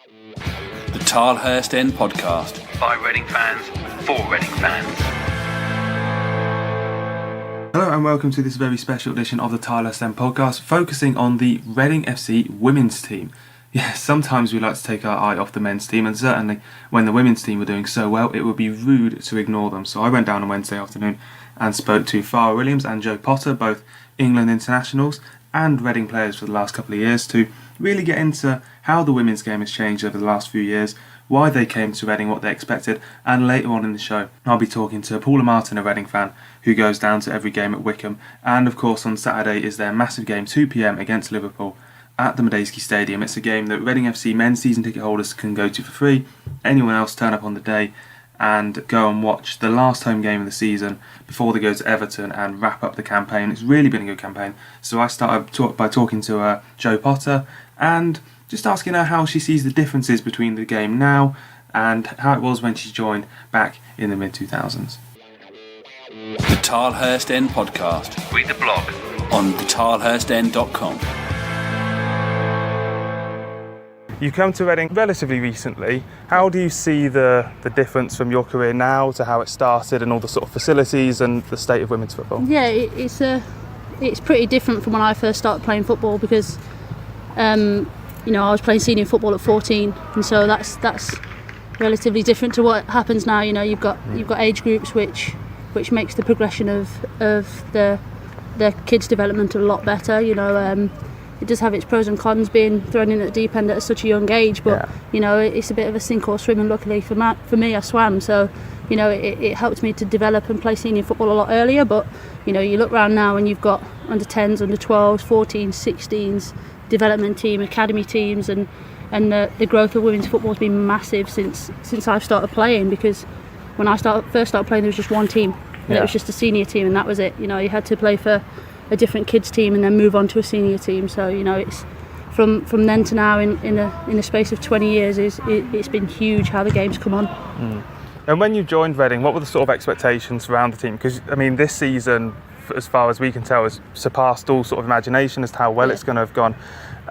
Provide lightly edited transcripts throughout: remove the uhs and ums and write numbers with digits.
The Tilehurst End Podcast. By Reading fans, for Reading fans. Hello and welcome to this very special edition of the Tilehurst End Podcast, focusing on the Reading FC women's team. Yes, sometimes we like to take our eye off the men's team, and certainly when the women's team were doing so well, it would be rude to ignore them. So I went down on Wednesday afternoon and spoke to Fara and Jo Potter, both England internationals and Reading players for the last couple of years, to really get into how the women's game has changed over the last few years, why they came to Reading, what they expected, and later on in the show I'll be talking to Paula Martin, a Reading fan who goes down to every game at Wickham, and of course on Saturday is their massive game 2 PM against Liverpool at the Madejski Stadium. It's a game that Reading FC men's season ticket holders can go to for free. Anyone else turn up on the day and go and watch the last home game of the season before they go to Everton and wrap up the campaign. It's really been a good campaign. So I started by talking to Jo Potter and just asking her how she sees the differences between the game now and how it was when she joined back in the mid-2000s. The Tilehurst End Podcast. Read the blog On thetilehurstend.com. You come to Reading relatively recently. How do you see the difference from your career now to how it started and all the sort of facilities and the state of women's football? Yeah, it's pretty different from when I first started playing football because I was playing senior football at 14, and so that's relatively different to what happens now. You've got age groups which makes the progression of the kids' development a lot better. It does have its pros and cons being thrown in at the deep end at such a young age, but it's a bit of a sink or swim, and luckily for me I swam, so it helped me to develop and play senior football a lot earlier. But you look around now and you've got under 10s, under 12s, 14s, 16s, development team, academy teams, and the growth of women's football has been massive since I've started playing, because when I first started playing there was just one team, and it was just a senior team, and that was it. You had to play for a different kids team and then move on to a senior team. So it's from then to now in the space of 20 years it's been huge how the game's come on. And when you joined Reading, what were the sort of expectations around the team? Because this season, as far as we can tell, has surpassed all sort of imagination as to how well it's going to have gone.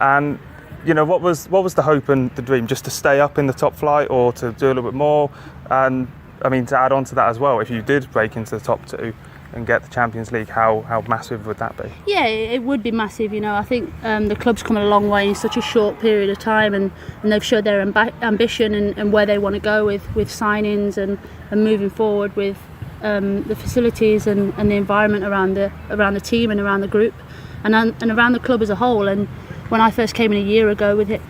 And what was the hope and the dream? Just to stay up in the top flight, or to do a little bit more? And to add on to that as well, if you did break into the top two and get the Champions League, how massive would that be? Yeah, it would be massive. I think the club's come a long way in such a short period of time, and they've showed their ambition and where they want to go with signings and moving forward with the facilities and the environment around the team and around the group and around the club as a whole. And when I first came in a year ago with it,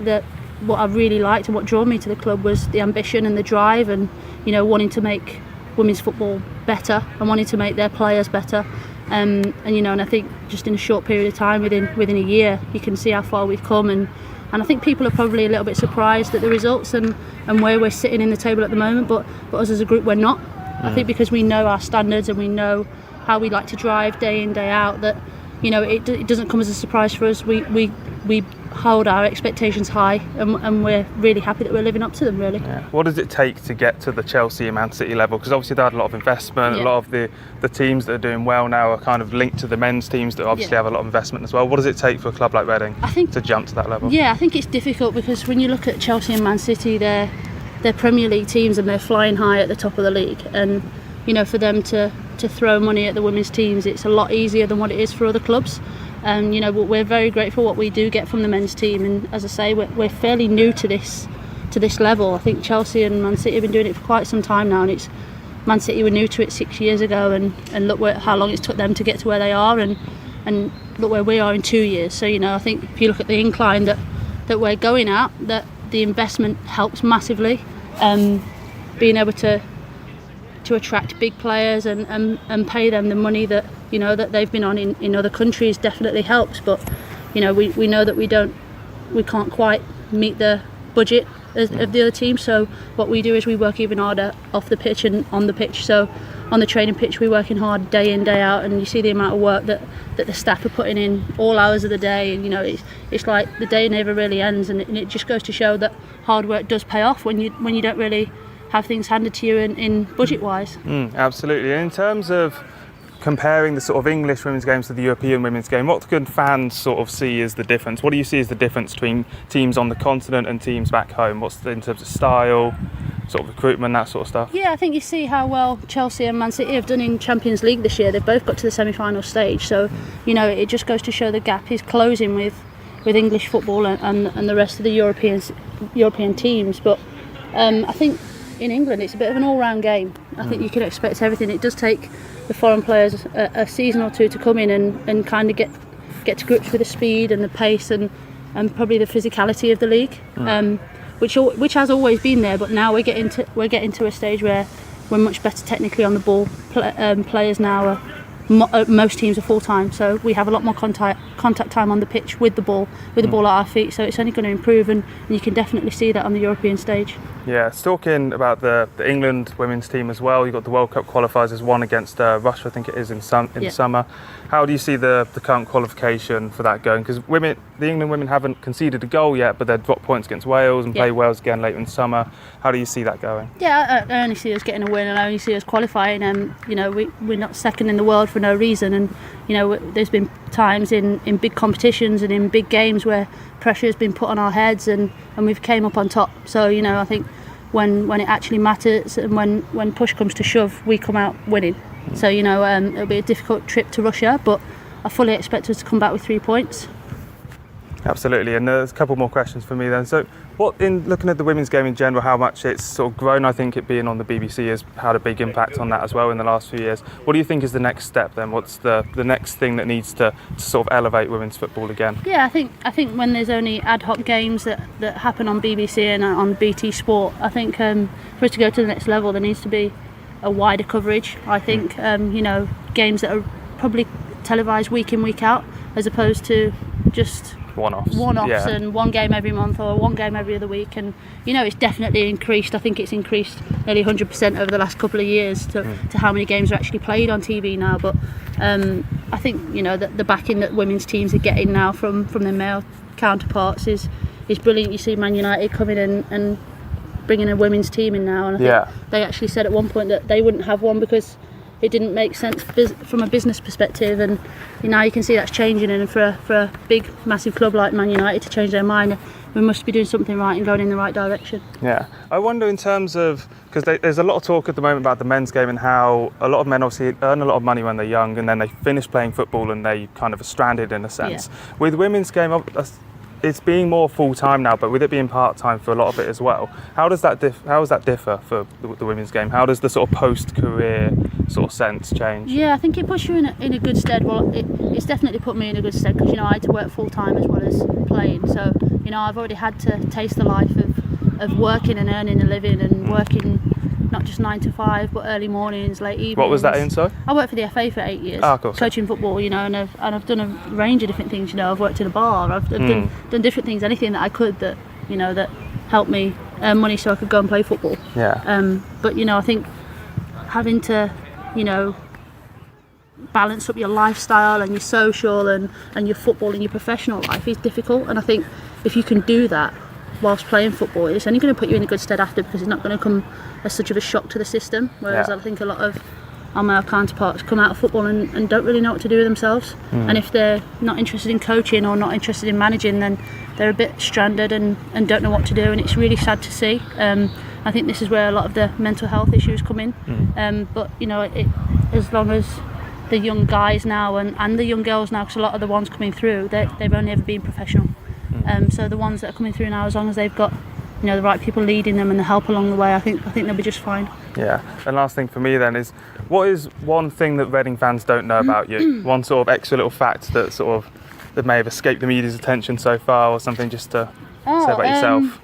what I really liked and what drew me to the club was the ambition and the drive, and wanting to make women's football better and wanting to make their players better, and I think just in a short period of time, within a year, you can see how far we've come, and I think people are probably a little bit surprised at the results and where we're sitting in the table at the moment, but us as a group, we're not. I think because we know our standards and we know how we like to drive day in, day out, that it doesn't come as a surprise for us. We hold our expectations high, and we're really happy that we're living up to them, really. Yeah. What does it take to get to the Chelsea and Man City level? Because obviously they had a lot of investment. A lot of the teams that are doing well now are kind of linked to the men's teams that obviously have a lot of investment as well. What does it take for a club like Reading to jump to that level? Yeah, I think it's difficult, because when you look at Chelsea and Man City, they're Premier League teams and they're flying high at the top of the league, and for them to throw money at the women's teams, it's a lot easier than what it is for other clubs. We're very grateful what we do get from the men's team, and as I say, we're fairly new to this level. I think Chelsea and Man City have been doing it for quite some time now, and Man City were new to it 6 years ago, and look how long it's took them to get to where they are, and look where we are in 2 years. So I think if you look at the incline that we're going at, that the investment helps massively. Being able to attract big players and pay them the money that that they've been on in other countries definitely helps. But we know that we can't quite meet the budget of the other team. So what we do is we work even harder off the pitch and on the pitch. So on the training pitch, we're working hard day in, day out, and you see the amount of work that the staff are putting in all hours of the day. And it's like the day never really ends, and it just goes to show that hard work does pay off when you don't really have things handed to you in budget wise. Absolutely. And in terms of comparing the sort of English women's games to the European women's game, what can fans sort of see as the difference? What do you see as the difference between teams on the continent and teams back home? What's in terms of style, sort of recruitment, that sort of stuff? Yeah, I think you see how well Chelsea and Man City have done in Champions League this year. They've both got to the semi-final stage, so it just goes to show the gap is closing with English football and the rest of the European teams. But I think in England it's a bit of an all-round game. I think you can expect everything. It does take the foreign players a season or two to come in and kind of get to grips with the speed and the pace and probably the physicality of the league, which has always been there. But now we're getting to a stage where we're much better technically on the ball. Players now are most teams are full time, so we have a lot more contact time on the pitch with the ball at our feet. So it's only going to improve, and you can definitely see that on the European stage. Yeah, talking about the England women's team as well, you've got the World Cup qualifiers. There's one against Russia, I think it is, in the summer. How do you see the current qualification for that going? Because the England women haven't conceded a goal yet, but they've dropped points against Wales and play Wales again later in summer. How do you see that going? Yeah, I only see us getting a win, and I only see us qualifying. We're not second in the world for no reason, and there's been times in big competitions and in big games where pressure has been put on our heads, and we've came up on top. So I think when it actually matters and when push comes to shove, we come out winning. So it'll be a difficult trip to Russia, but I fully expect us to come back with 3 points. Absolutely, and there's a couple more questions for me then. So what, in looking at the women's game in general, how much it's sort of grown, I think it being on the BBC has had a big impact on that as well in the last few years. What do you think is the next step then? What's the next thing that needs to sort of elevate women's football again? Yeah, I think when there's only ad hoc games that happen on BBC and on BT Sport, I think for us to go to the next level there needs to be a wider coverage. I think games that are probably televised week in, week out, as opposed to just one-offs and one game every month or one game every other week. And it's definitely increased. I think it's increased nearly 100% over the last couple of years to how many games are actually played on TV now. But I think the backing that women's teams are getting now from their male counterparts is brilliant. You see Man United coming in and bringing a women's team in now, and I think they actually said at one point that they wouldn't have one because it didn't make sense from a business perspective, and now you can see that's changing. And for a big massive club like Man United to change their mind, we must be doing something right and going in the right direction. Yeah, I wonder in terms of, because there's a lot of talk at the moment about the men's game and how a lot of men obviously earn a lot of money when they're young and then they finish playing football and they kind of are stranded in a sense. With women's game, it's being more full-time now, but with it being part-time for a lot of it as well, how does that differ for the women's game? How does the sort of post-career sort of sense change? Yeah, I think it puts you in a good stead. Well, it's definitely put me in a good stead because I had to work full-time as well as playing. So I've already had to taste the life of working and earning a living and working not just 9 to 5 but early mornings, late evenings. What was that in, sorry? I worked for the FA for 8 years, coaching football, and I've done a range of different things. I've worked in a bar, I've done different things, anything that I could that that helped me earn money so I could go and play football. But I think having to balance up your lifestyle and your social and your football and your professional life is difficult, and I think if you can do that whilst playing football, it's only going to put you in a good stead after, because it's not going to come as such of a shock to the system, whereas I think a lot of our male counterparts come out of football and don't really know what to do with themselves, and if they're not interested in coaching or not interested in managing, then they're a bit stranded and don't know what to do, and it's really sad to see. I think this is where a lot of the mental health issues come in, but as long as the young guys now and the young girls now, because a lot of the ones coming through, they've only ever been professional. So the ones that are coming through now, as long as they've got the right people leading them and the help along the way, I think they'll be just fine. Yeah. And last thing for me then is, what is one thing that Reading fans don't know about you? One sort of extra little fact that may have escaped the media's attention so far, or something just to say about yourself?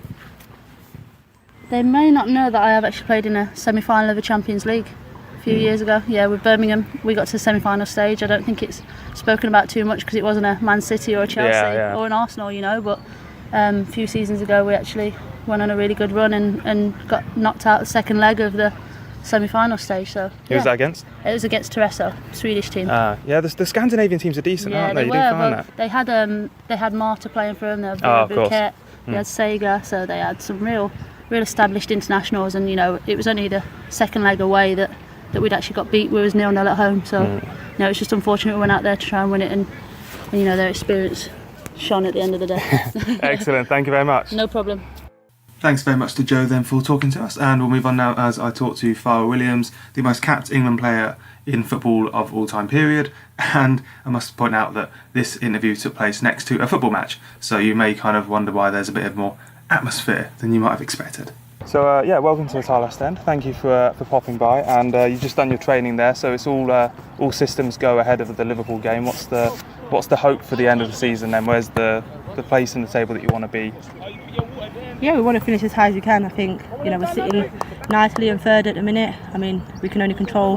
They may not know that I have actually played in a semi-final of a Champions League a few years ago. Yeah, with Birmingham, we got to the semi-final stage. I don't think it's spoken about too much because it wasn't a Man City or a Chelsea or an Arsenal, but a few seasons ago we actually went on a really good run and got knocked out the second leg of the semi-final stage. So who was that against? It was against Terraces, Swedish team. The Scandinavian teams are decent, aren't they? They were. They had Marc playing for them. They had Buket, they had Sega, so they had some real established internationals, and it was only the second leg away that that we'd actually got beat. We was 0-0 at home, so it's just unfortunate we went out there to try and win it, and their experience shone at the end of the day. Excellent, thank you very much. No problem. Thanks very much to Joe then for talking to us, and we'll move on now as I talk to Fara Williams, the most capped England player in football of all time period. And I must point out that this interview took place next to a football match, so you may kind of wonder why there's a bit of more atmosphere than you might have expected. So welcome to the Tilehurst End. Thank you for popping by, and you've just done your training there, so it's all systems go ahead of the Liverpool game. What's the hope for the end of the season then? Where's the place in the table that you want to be? Yeah, we want to finish as high as we can. I think we're sitting nicely in third at the minute. I mean, we can only control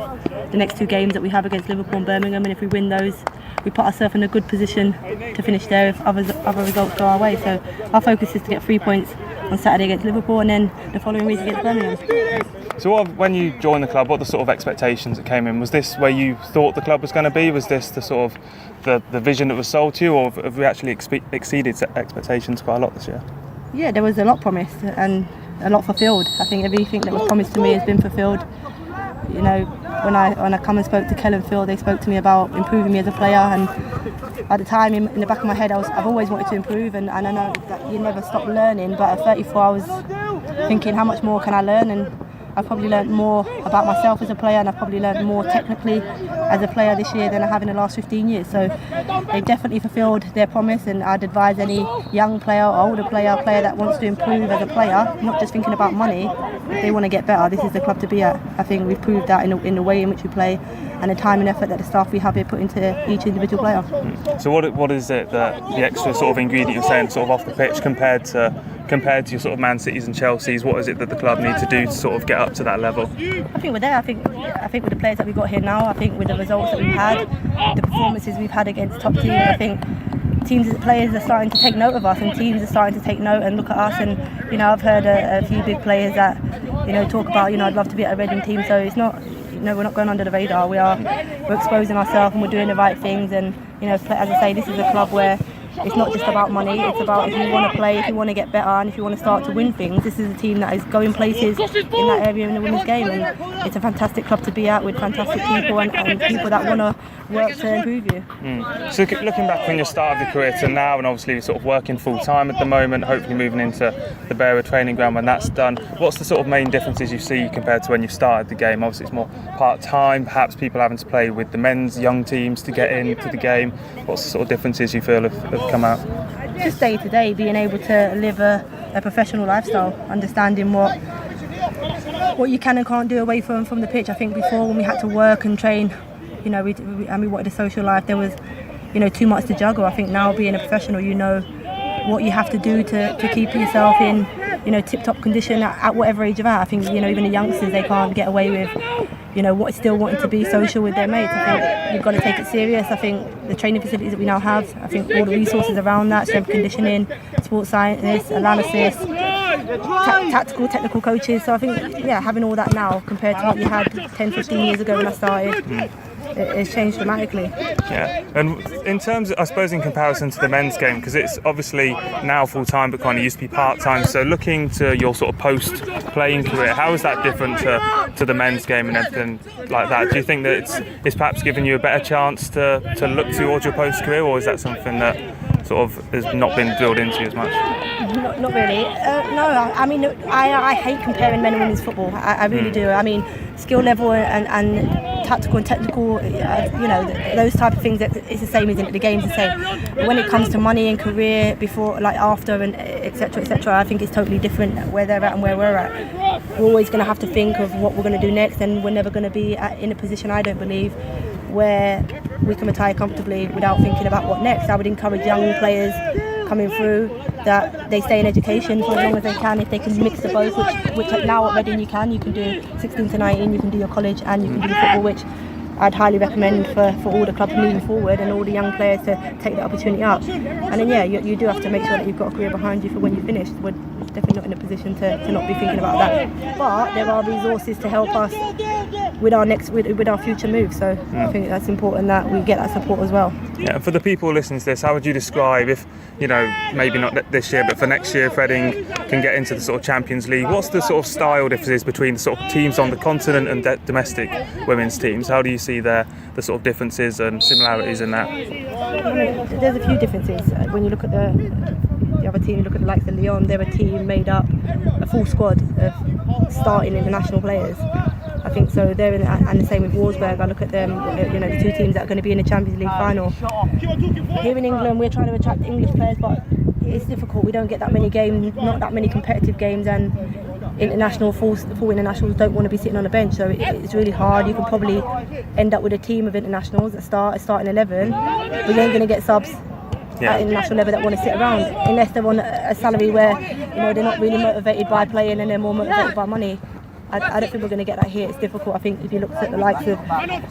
the next 2 games that we have against Liverpool and Birmingham, and if we win those, we put ourselves in a good position to finish there if other results go our way. So our focus is to get 3 points on Saturday against Liverpool, and then the following week against Birmingham. So when you joined the club, what are the sort of expectations that came in? Was this where you thought the club was going to be? Was this the sort of the vision that was sold to you, or have we actually exceeded expectations quite a lot this year? Yeah, there was a lot promised and a lot fulfilled. I think everything that was promised to me has been fulfilled. When I come and spoke to Kel and Phil, they spoke to me about improving me as a player, and at the time in the back of my head I've always wanted to improve, and I know that you never stop learning, but at 34 I was thinking how much more can I learn, and I've probably learned more about myself as a player, and I've probably learned more technically as a player this year than I have in the last 15 years. So they've definitely fulfilled their promise, and I'd advise any young player or older player that wants to improve as a player, not just thinking about money, if they want to get better, this is the club to be at. I think we've proved that in the way in which we play and the time and effort that the staff we have here put into each individual player. So what is it that the extra sort of ingredient you're saying sort of off the pitch compared to your sort of Man Cities and Chelseas? What is it that the club need to do to sort of get up to that level? I think we're there. I think with the players that we've got here now, I think with the results that we've had, the performances we've had against top teams, I think players are starting to take note of us, and teams are starting to take note and look at us. And I've heard a few big players that talk about I'd love to be at a Reading team. So it's not we're not going under the radar. We're exposing ourselves and we're doing the right things. And as I say, this is a club where it's not just about money, it's about if you want to play, if you want to get better, and if you want to start to win things. This is a team that is going places in that area in the women's game, and it's a fantastic club to be at with fantastic people and people that want to work to improve you. So looking back when you started your career to now, and obviously you're sort of working full time at the moment, hopefully moving into the Bearer training ground when that's done, what's the sort of main differences you see compared to when you started the game? Obviously it's more part time, perhaps people having to play with the men's young teams to get into the game. What's the sort of differences you feel have come out? Just day to day, being able to live a professional lifestyle, understanding what you can and can't do away from the pitch. I think before, when we had to work and train, we wanted a social life, there was too much to juggle. I think now, being a professional, what you have to do to keep yourself in tip-top condition at whatever age you're at. I think even the youngsters, they can't get away with still wanting to be social with their mates. I think you've got to take it serious. I think the training facilities that we now have, I think all the resources around that, strength conditioning, sports science, analysis, tactical, technical coaches. So I think, having all that now compared to what you had 10, 15 years ago when I started, it's changed dramatically. Yeah, and in terms of, I suppose, in comparison to the men's game, because it's obviously now full-time but kind of used to be part-time, so looking to your sort of post-playing career, how is that different to the men's game and everything like that? Do you think that it's perhaps giving you a better chance to look towards your post-career, or is that something that sort of has not been drilled into you as much? Not really. No, I mean, I hate comparing men and women's football. I really do. I mean, skill level and tactical and technical, those type of things, it's the same, isn't it? The game's the same. But when it comes to money and career, before, like after, and etc., I think it's totally different where they're at and where we're at. We're always going to have to think of what we're going to do next, and we're never going to be in a position, I don't believe, where we can retire comfortably without thinking about what next. I would encourage young players coming through that they stay in education for as long as they can, if they can mix the both, which now at Reading you can do 16 to 19, you can do your college and you can do your football, which I'd highly recommend for all the clubs moving forward and all the young players to take that opportunity up. And then you do have to make sure that you've got a career behind you for when you finish. We're definitely not in a position to not be thinking about that. But there are resources to help us with our future moves. So I think that's important that we get that support as well. Yeah, and for the people listening to this, how would you describe, if, maybe not this year, but for next year, if Reading can get into the sort of Champions League, what's the sort of style differences between the sort of teams on the continent and domestic women's teams? How do you see the sort of differences and similarities in that? There's a few differences. When you look at the other team, you look at the likes of Lyon, they're a team made up, a full squad of starting international players. I think so. They're and the same with Wolfsburg. I look at them, the two teams that are going to be in the Champions League final. Here in England, we're trying to attract English players, but it's difficult. We don't get that many games, not that many competitive games, and full internationals don't want to be sitting on a bench. So it's really hard. You can probably end up with a team of internationals that starting 11, but you ain't going to get subs at international level that want to sit around unless they're on a salary where they're not really motivated by playing and they're more motivated by money. I don't think we're going to get that here. It's difficult. I think if you look at the likes of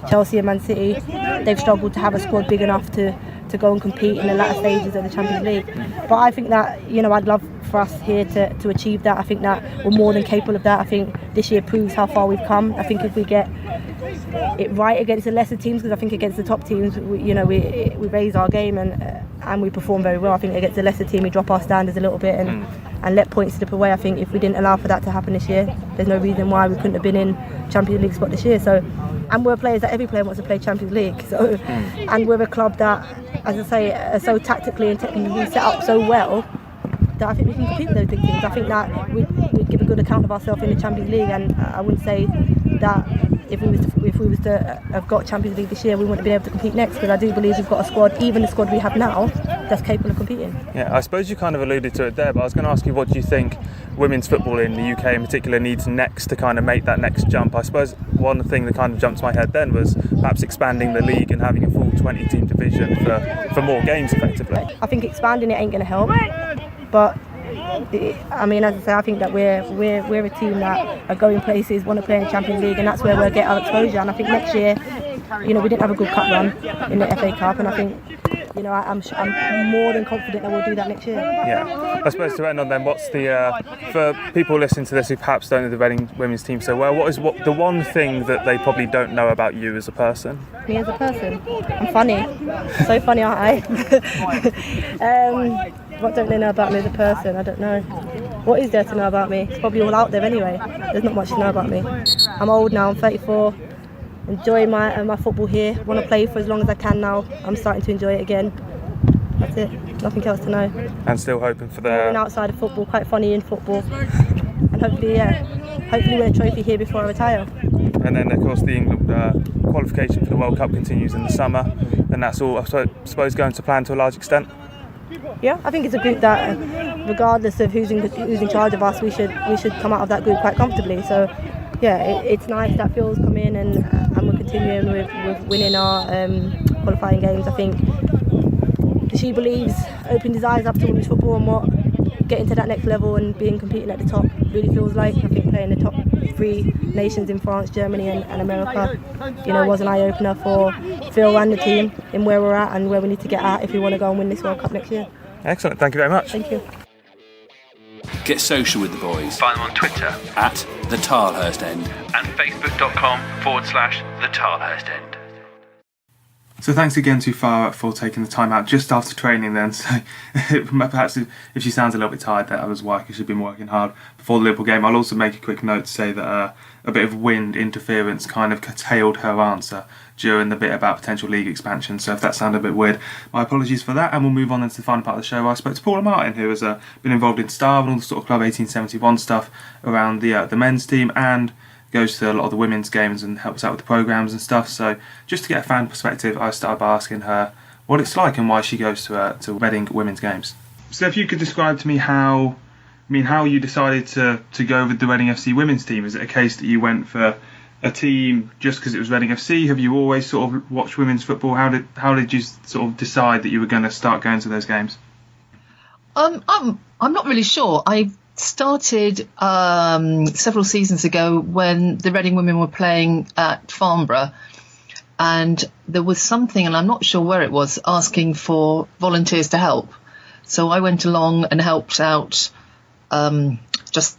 Chelsea and Man City, they've struggled to have a squad big enough to go and compete in the latter stages of the Champions League. But I think that, I'd love for us here to achieve that. I think that we're more than capable of that. I think this year proves how far we've come. I think if we get it right against the lesser teams, because I think against the top teams, we raise our game and we perform very well. I think against the lesser team, we drop our standards a little bit and let points slip away. I think if we didn't allow for that to happen this year, there's no reason why we couldn't have been in Champions League spot this year. So, and we're players that every player wants to play Champions League. So, and we're a club that, as I say, are so tactically and technically set up so well that I think we can compete with those big teams. I think that we'd give a good account of ourselves in the Champions League, and I wouldn't say that if we was to have got Champions League this year, we wouldn't be able to compete next, because I do believe we've got a squad, even the squad we have now, that's capable of competing. Yeah, I suppose you kind of alluded to it there, but I was going to ask you, what do you think women's football in the UK in particular needs next to kind of make that next jump? I suppose one thing that kind of jumped to my head then was perhaps expanding the league and having a full 20-team division for more games effectively. I think expanding it ain't going to help, but I mean, as I say, I think that we're a team that are going places, want to play in the Champions League, and that's where we'll get our exposure. And I think next year, we didn't have a good cup run in the FA Cup, and I think, I'm more than confident that we'll do that next year. Yeah, I suppose to end on then, what's for people listening to this who perhaps don't know the Reading women's team so well, what is the one thing that they probably don't know about you as a person? Me as a person? I'm funny. So funny, aren't I? What don't they know about me as a person? I don't know. What is there to know about me? It's probably all out there anyway. There's not much to know about me. I'm old now, I'm 34. Enjoy my football here. Want to play for as long as I can now. I'm starting to enjoy it again. That's it. Nothing else to know. And still hoping for the... outside of football, quite funny in football. And hopefully win a trophy here before I retire. And then, of course, the England qualification for the World Cup continues in the summer. And that's all, I suppose, going to plan to a large extent. Yeah, I think it's a group that, regardless of who's in charge of us, we should come out of that group quite comfortably. So, yeah, it's nice that Phil's come in and we're continuing with winning our qualifying games. I think she believes opening his eyes up to women's football and what getting to that next level and competing at the top really feels like. I think playing the top 3 nations in France, Germany and America, was an eye-opener for Phil and the team in where we're at and where we need to get at if we want to go and win this World Cup next year. Excellent, thank you very much. Thank you. Get social with the boys Find them on Twitter at the Tilehurst End. and facebook.com/the Tilehurst End. So thanks again to Fara for taking the time out just after training then. So perhaps if she sounds a little bit tired, that was why she'd been working hard before the Liverpool game. I'll also make a quick note to say that a bit of wind interference kind of curtailed her answer during the bit about potential league expansion. So if that sounded a bit weird, my apologies for that. And we'll move on into the final part of the show where I spoke to Paula Martin, who has been involved in Star and all the sort of Club 1871 stuff around the men's team, and goes to a lot of the women's games and helps out with the programmes and stuff. So just to get a fan perspective, I started by asking her what it's like and why she goes to Reading women's games. So if you could describe to me how you decided to go with the Reading FC women's team. Is it a case that you went for a team just because it was Reading FC? Have you always sort of watched women's football? How did you sort of decide that you were going to start going to those games? I'm not really sure. I started several seasons ago when the Reading women were playing at Farnborough, and there was something, and I'm not sure where it was, asking for volunteers to help. So I went along and helped out, just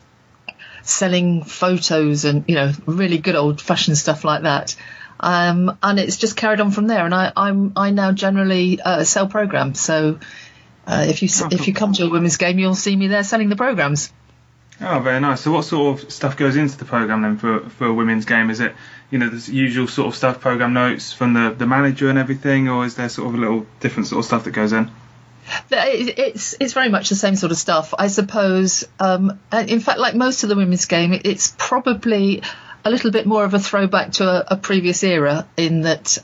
selling photos and, really good old-fashioned stuff like that. And it's just carried on from there. And I now generally sell programs. So if you come to a women's game, you'll see me there selling the programs. Oh, very nice. So what sort of stuff goes into the programme then for a women's game? Is it, the usual sort of stuff, programme notes from the manager and everything, or is there sort of a little different sort of stuff that goes in? It's very much the same sort of stuff, I suppose. In fact, like most of the women's game, it's probably a little bit more of a throwback to a previous era in that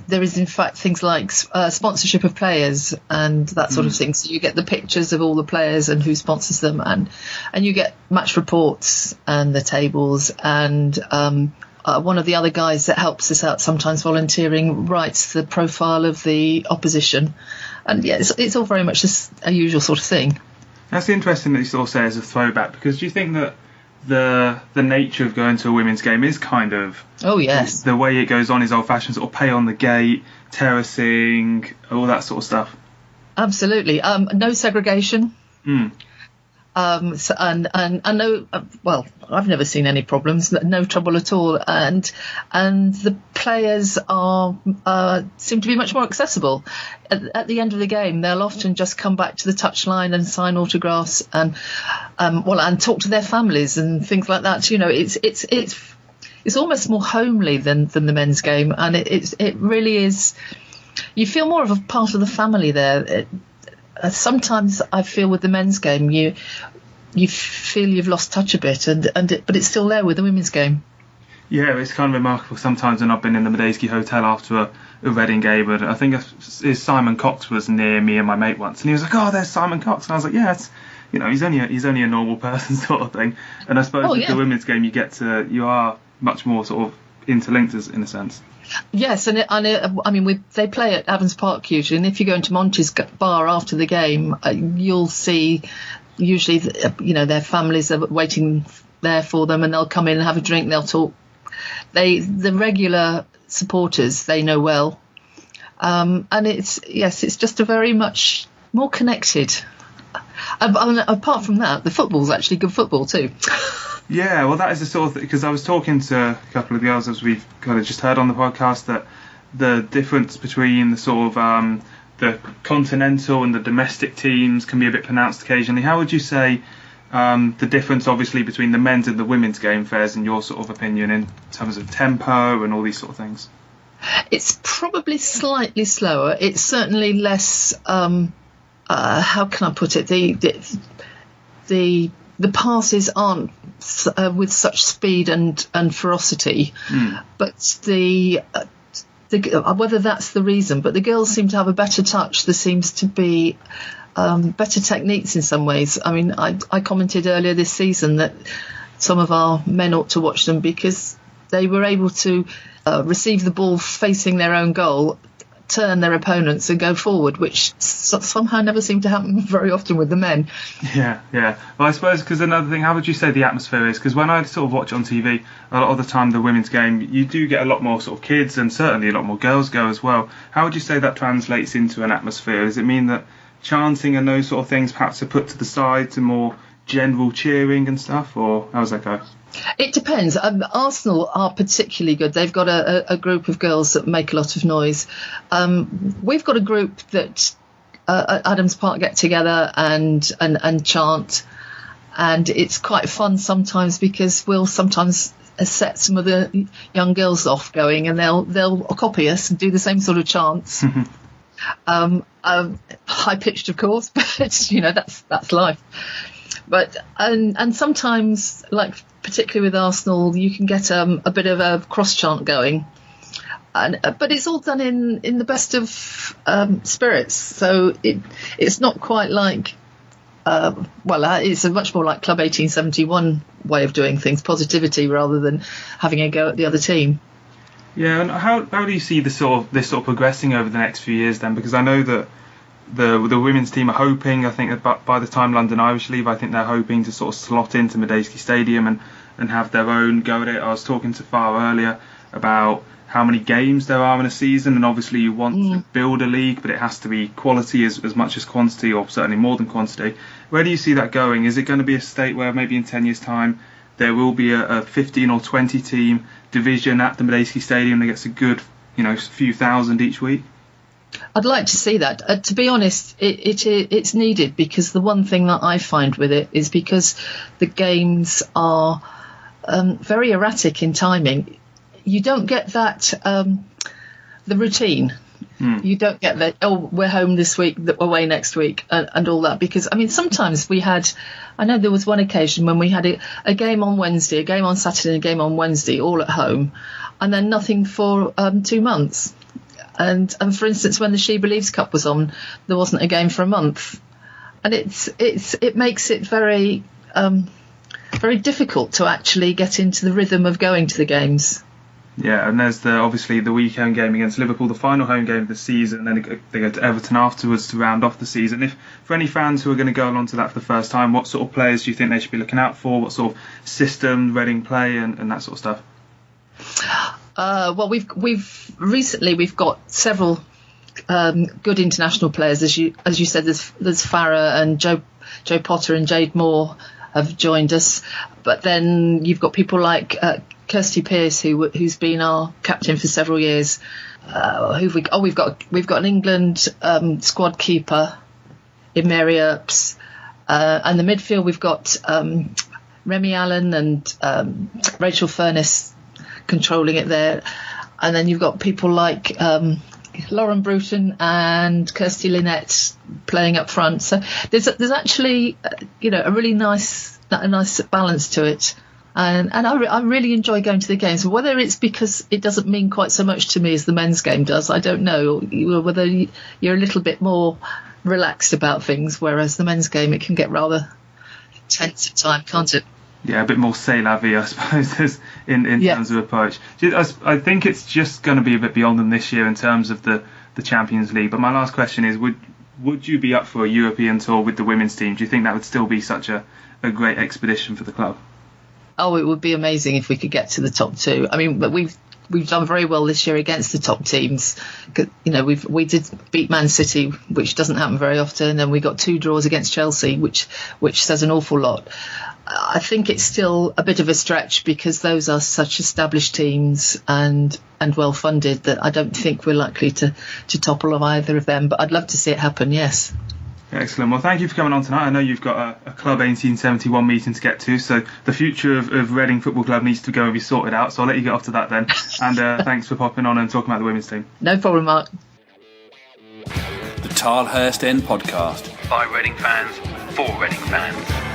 there is, in fact, things like sponsorship of players and that sort of thing. So you get the pictures of all the players and who sponsors them, and you get match reports and the tables. And one of the other guys that helps us out, sometimes volunteering, writes the profile of the opposition. And yeah, it's all very much a usual sort of thing. That's interesting that you sort of say as a throwback, because do you think that the nature of going to a women's game is kind of... Oh, yes. The way it goes on is old-fashioned, sort of pay on the gate, terracing, all that sort of stuff? Absolutely. No segregation. So, and no, well, I've never seen any problems, no trouble at all. And the players seem to be much more accessible. At the end of the game, they'll often just come back to the touchline and sign autographs and talk to their families and things like that. It's almost more homely than the men's game, and it really is. You feel more of a part of the family there. Sometimes I feel with the men's game, you feel you've lost touch a bit, but it's still there with the women's game. Yeah, it's kind of remarkable. Sometimes when I've been in the Madejski Hotel after a Reading game, and I think Simon Cox was near me and my mate once, and he was like, "Oh, there's Simon Cox," and I was like, "Yeah, it's, he's only a normal person sort of thing." And I suppose with the women's game, you are much more sort of interlinked in a sense. Yes, they play at Avons Park usually, and if you go into Monty's bar after the game, you'll see usually their families are waiting there for them, and they'll come in and have a drink, they'll talk. The regular supporters they know well, and it's just a very much more connected. Apart from that, the football's actually good football too. Yeah, well, that is the sort of thing, because I was talking to a couple of girls, as we've kind of just heard on the podcast, that the difference between the sort of the continental and the domestic teams can be a bit pronounced occasionally. How would you say the difference, obviously, between the men's and the women's game fares, in your sort of opinion, in terms of tempo and all these sort of things? It's probably slightly slower. It's certainly less. How can I put it? The passes aren't with such speed and ferocity, but whether that's the reason, but the girls seem to have a better touch. There seems to be better techniques in some ways. I mean, I commented earlier this season that some of our men ought to watch them, because they were able to receive the ball facing their own goal, turn their opponents and go forward, which somehow never seemed to happen very often with the men. Yeah. Well, I suppose, because another thing, how would you say the atmosphere is? Because when I sort of watch on TV, a lot of the time the women's game, you do get a lot more sort of kids, and certainly a lot more girls go as well. How would you say that translates into an atmosphere? Does it mean that chanting and those sort of things perhaps are put to the side to more general cheering and stuff, or how does that go? It depends. Arsenal are particularly good. They've got a group of girls that make a lot of noise. We've got a group that at Adams Park get together and chant, and it's quite fun sometimes, because we'll sometimes set some of the young girls off going, and they'll copy us and do the same sort of chants. High pitched, of course, but that's life. But and sometimes, like particularly with Arsenal, you can get a bit of a cross chant going, but it's all done in the best of spirits. So it's not quite like it's a much more like Club 1871 way of doing things, positivity rather than having a go at the other team. Yeah, and how do you see this sort of progressing over the next few years then? Because I know that the women's team are hoping, I think that by the time London Irish leave, I think they're hoping to sort of slot into Madejski Stadium and have their own go at it. I was talking to Fara earlier, about how many games there are in a season, and obviously you want to build a league, but it has to be quality as much as quantity, or certainly more than quantity. Where do you see that going? Is it going to be a state where maybe in 10 years' time there will be a 15 or 20 team division at the Madejski Stadium that gets a good, few thousand each week? I'd like to see that. To be honest, it's needed, because the one thing that I find with it is because the games are very erratic in timing. You don't get that, the routine. You don't get that, we're home this week, away next week, and all that. Because, sometimes I know there was one occasion when we had a game on Wednesday, a game on Saturday, and a game on Wednesday, all at home, and then nothing for 2 months. And for instance, when the She Believes Cup was on, there wasn't a game for a month. And it makes it very, very difficult to actually get into the rhythm of going to the games. Yeah, and there's obviously the weekend game against Liverpool, the final home game of the season, and then they go to Everton afterwards to round off the season. If for any fans who are going to go along to that for the first time, what sort of players do you think they should be looking out for? What sort of system Reading play and that sort of stuff? Well, we've recently got several good international players, as you said. There's Fara and Joe Potter and Jade Moore have joined us, but then you've got people like Kirsty Pearce, who's been our captain for several years. We've got an England squad keeper in Mary Earps, and the midfield we've got Remy Allen and Rachel Furness controlling it there, and then you've got people like Lauren Bruton and Kirsty Lynette playing up front. So there's actually a really nice balance to it. And I really enjoy going to the games. Whether it's because it doesn't mean quite so much to me as the men's game does, I don't know. Whether you're a little bit more relaxed about things, whereas the men's game, it can get rather tense at times, can't it? Yeah, a bit more c'est la vie, I suppose, in terms of approach. I think it's just going to be a bit beyond them this year in terms of the Champions League. But my last question is, would you be up for a European tour with the women's team? Do you think that would still be such a great expedition for the club? Oh, it would be amazing if we could get to the top two. But we've done very well this year against the top teams. We did beat Man City, which doesn't happen very often, and then we got 2 draws against Chelsea, which says an awful lot. I think it's still a bit of a stretch because those are such established teams and well funded that I don't think we're likely to topple of either of them. But I'd love to see it happen. Yes. Excellent. Well, thank you for coming on tonight. I know you've got a Club 1871 meeting to get to, so the future of Reading Football Club needs to go and be sorted out. So I'll let you get off to that then. And thanks for popping on and talking about the women's team. No problem, Marc. The Tilehurst End Podcast. By Reading fans, for Reading fans.